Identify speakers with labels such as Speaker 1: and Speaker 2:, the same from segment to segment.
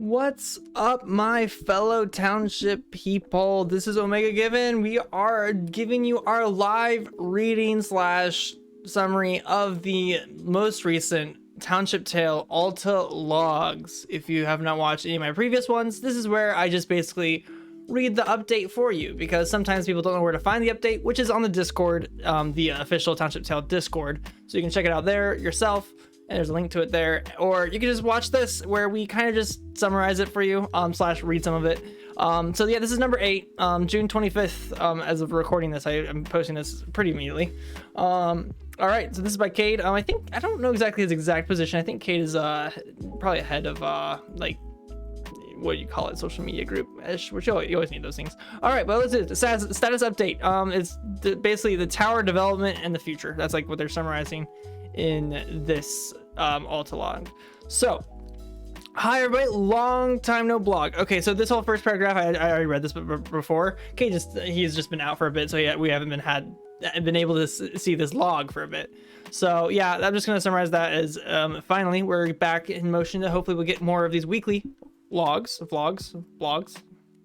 Speaker 1: What's up, my fellow Township people? This is Omega Given. We are giving you our live reading slash summary of the most recent Township Tale Alta logs. If you have not watched any of my previous ones, this is where I just basically read the update for you, because sometimes people don't know where to find the update, which is on the Discord, the official Township Tale Discord. So you can check it out there yourself. And there's a link to it there, or you can just watch this where we kind of just summarize it for you, slash read some of it. So yeah, this is number 8, June 25th. As of recording this, I'm posting this pretty immediately. All right, so this is by Cade. I don't know exactly his exact position. I think Cade is probably ahead of like, what do you call it, social media group ish, which you always need those things. All right, well, let's do the status update. It's basically the tower development and the future. That's like what they're summarizing in this Alta log. So, hi everybody, long time no blog. Okay, so this whole first paragraph, I already read this before. Okay, he's just been out for a bit, so yeah, we haven't been able to see this log for a bit. So yeah, I'm just gonna summarize that as finally we're back in motion. Hopefully we'll get more of these weekly vlogs.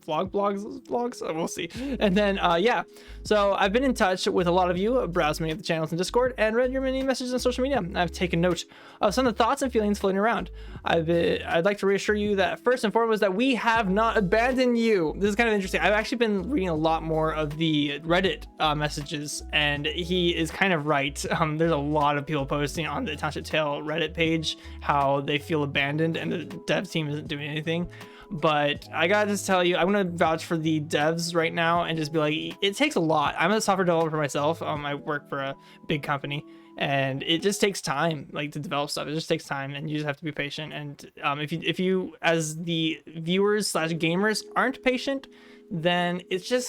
Speaker 1: We'll see. And then yeah, so I've been in touch with a lot of you, browsed many of the channels in Discord, and read your many messages on social media. I've taken note of some of the thoughts and feelings floating around. I'd like to reassure you that first and foremost that we have not abandoned you. This is kind of interesting. I've actually been reading a lot more of the Reddit messages, and he is kind of right. There's a lot of people posting on the Township Tale Reddit page how they feel abandoned and the dev team isn't doing anything. But I gotta just tell you, I'm gonna vouch for the devs right now and just be like, it takes a lot. I'm a software developer myself. I work for a big company, and it just takes time, like, to develop stuff. It just takes time, and you just have to be patient. And if you as the viewers slash gamers aren't patient, then it's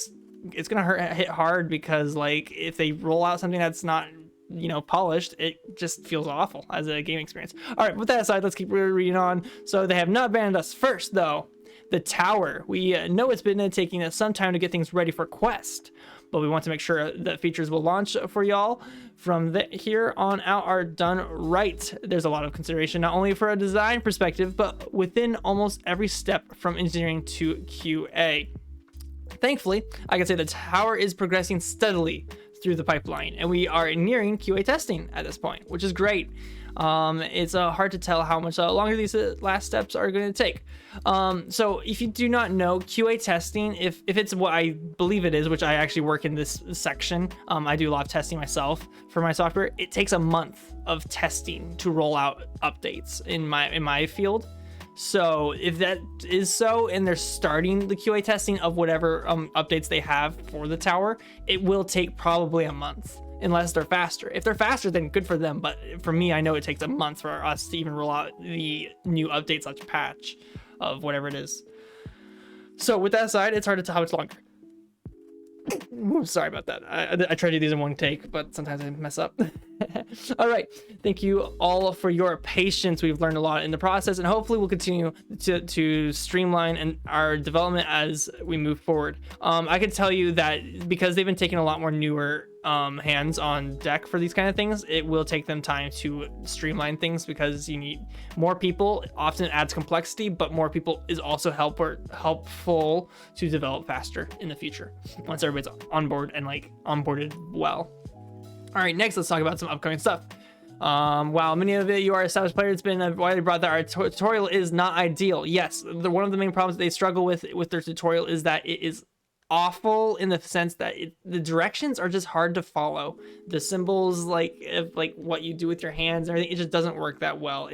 Speaker 1: gonna hit hard, because like if they roll out something that's not, you know, polished, it just feels awful as a game experience. All right, with that aside, let's keep reading on. So they have not banned us. First though, the tower. We know it's been taking us some time to get things ready for Quest, but we want to make sure that features will launch for y'all from here on out are done right. There's a lot of consideration, not only for a design perspective, but within almost every step from engineering to QA. Thankfully, I can say the tower is progressing steadily through the pipeline, and we are nearing QA testing at this point, which is great. It's hard to tell how much longer these last steps are going to take. So if you do not know, QA testing, if it's what I believe it is, which I actually work in this section, I do a lot of testing myself for my software. It takes a month of testing to roll out updates in my field. So if that is so, and they're starting the QA testing of whatever updates they have for the tower, it will take probably a month, unless they're faster. If they're faster, then good for them. But for me, I know it takes a month for us to even roll out the new update slash patch of whatever it is. So with that aside, it's hard to tell how much longer. Sorry about that. I try to do these in one take, but sometimes I mess up. All right, thank you all for your patience. We've learned a lot in the process, and hopefully we'll continue to streamline our development as we move forward. I could tell you that because they've been taking a lot more newer hands on deck for these kind of things, it will take them time to streamline things, because you need more people. It often adds complexity, but more people is also helpful to develop faster in the future once everybody's on board and like onboarded well. All right, next let's talk about some upcoming stuff. While many of you are established players, it's been widely brought that our tutorial is not ideal. Yes, one of the main problems they struggle with their tutorial is that it is awful, in the sense that the directions are just hard to follow. The symbols, like what you do with your hands and everything, it just doesn't work that well.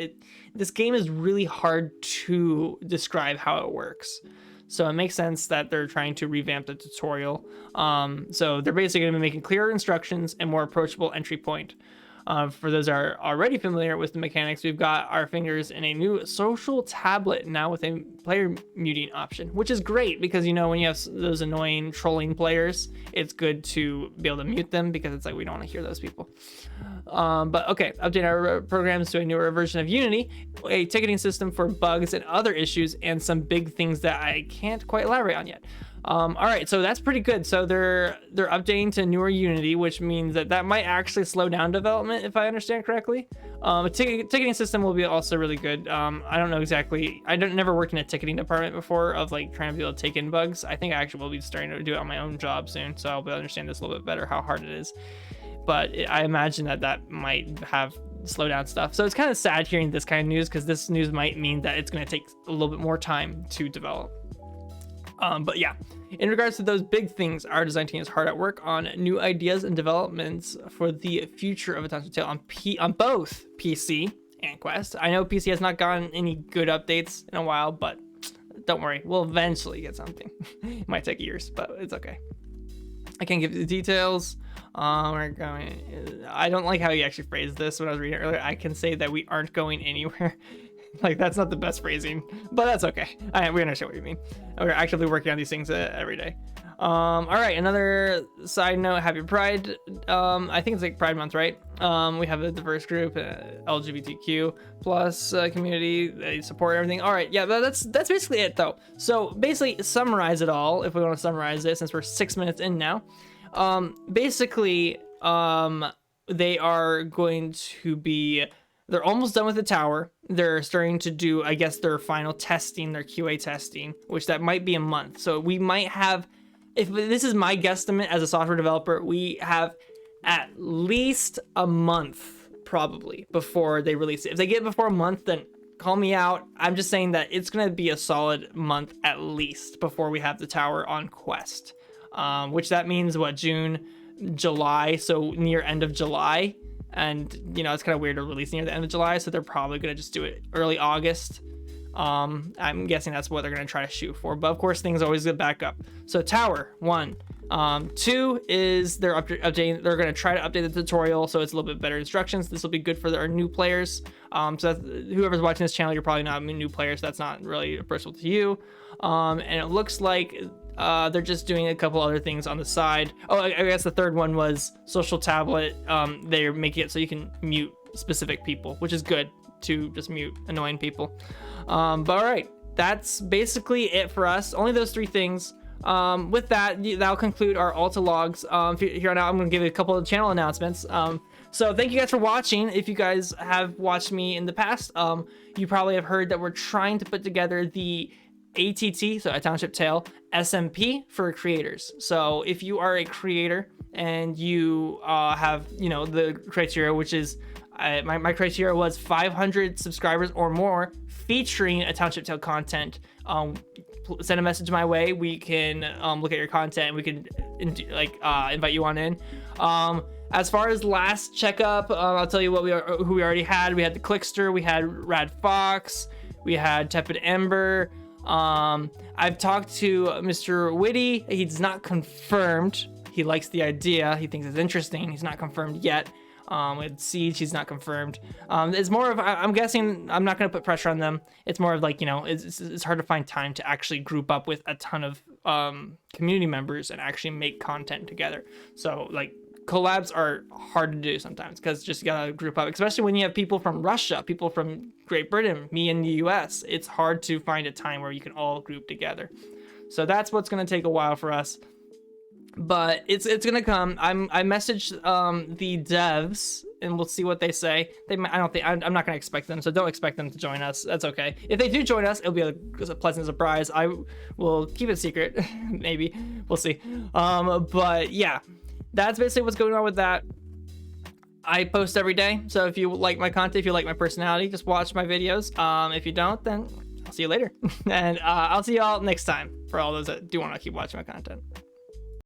Speaker 1: This game is really hard to describe how it works. So it makes sense that they're trying to revamp the tutorial. So they're basically going to be making clearer instructions and more approachable entry point. For those that are already familiar with the mechanics, we've got our fingers in a new social tablet now with a player muting option, which is great, because you know when you have those annoying trolling players, it's good to be able to mute them, because it's like we don't want to hear those people. But okay, update our programs to a newer version of Unity, a ticketing system for bugs and other issues, and some big things that I can't quite elaborate on yet. All right, so that's pretty good. So they're updating to newer Unity, which means that might actually slow down development, if I understand correctly. A ticketing system will be also really good. I don't know exactly. I never worked in a ticketing department before of like trying to be able to take in bugs. I think I actually will be starting to do it on my own job soon, so I'll be able to understand this a little bit better, how hard it is. But I imagine that might have slow down stuff. So it's kind of sad hearing this kind of news, because this news might mean that it's going to take a little bit more time to develop. But yeah, in regards to those big things, our design team is hard at work on new ideas and developments for the future of A Township Tale on both PC and Quest. I know PC has not gotten any good updates in a while, but don't worry, we'll eventually get something. It might take years, but it's okay. I can't give you the details. I don't like how you actually phrased this when I was reading it earlier. I can say that we aren't going anywhere. Like, that's not the best phrasing, but that's okay. We understand what you mean. We're actively working on these things every day. All right, another side note, happy Pride. I think it's like Pride Month, right? We have a diverse group, LGBTQ plus community. They support everything. All right, yeah, that's basically it though. So basically, summarize it all, if we want to summarize it, since we're 6 minutes in now. Basically, they are going to be, they're almost done with the tower. They're starting to do, I guess, their final testing, their QA testing, which that might be a month. So we might have, if this is my guesstimate as a software developer, we have at least a month probably before they release it. If they get it before a month, then call me out. I'm just saying that it's going to be a solid month at least before we have the tower on Quest, which that means what, June, July, so near end of July. And, you know, it's kind of weird to release near the end of July, so they're probably going to just do it early August. I'm guessing that's what they're going to try to shoot for. But, of course, things always get back up. So, Tower, 1. 2 is they're updating. They're going to try to update the tutorial so it's a little bit better instructions. This will be good for our new players. So that's, whoever's watching this channel, you're probably not a new player, so that's not really personal to you. And it looks like they're just doing a couple other things on the side. Oh, I guess the third one was social tablet. They're making it so you can mute specific people, which is good to just mute annoying people. But all right, that's basically it for us. Only those 3 things. With that, that'll conclude our Alta logs. Here on out, I'm going to give you a couple of channel announcements. So thank you guys for watching. If you guys have watched me in the past, you probably have heard that we're trying to put together the ATT, so a Township Tale, SMP for creators. So if you are a creator and you have, you know, the criteria, which is my criteria was 500 subscribers or more featuring a Township Tale content. Send a message my way. We can look at your content. We can invite you on in. As far as last checkup, I'll tell you who we already had. We had the Clickster, we had Rad Fox, we had Tepid Ember. I've talked to Mr. Witty. He's not confirmed. He likes the idea. He thinks it's interesting. He's not confirmed yet. With Siege, he's not confirmed. It's more of, I'm guessing, I'm not going to put pressure on them. It's more of like, you know, it's hard to find time to actually group up with a ton of community members and actually make content together. So like collabs are hard to do sometimes because just gotta group up, especially when you have people from Russia, people from Great Britain, me in the US. It's hard to find a time where you can all group together. So that's what's going to take a while for us. But it's gonna come. I messaged the devs and we'll see what they say. I'm not gonna expect them, so don't expect them to join us. That's okay. If they do join us, it'll be a pleasant surprise. I will keep it secret. Maybe we'll see. But yeah, that's basically what's going on with that. I post every day, so if you like my content, if you like my personality, just watch my videos. If you don't, then I'll see you later. And I'll see y'all next time for all those that do want to keep watching my content.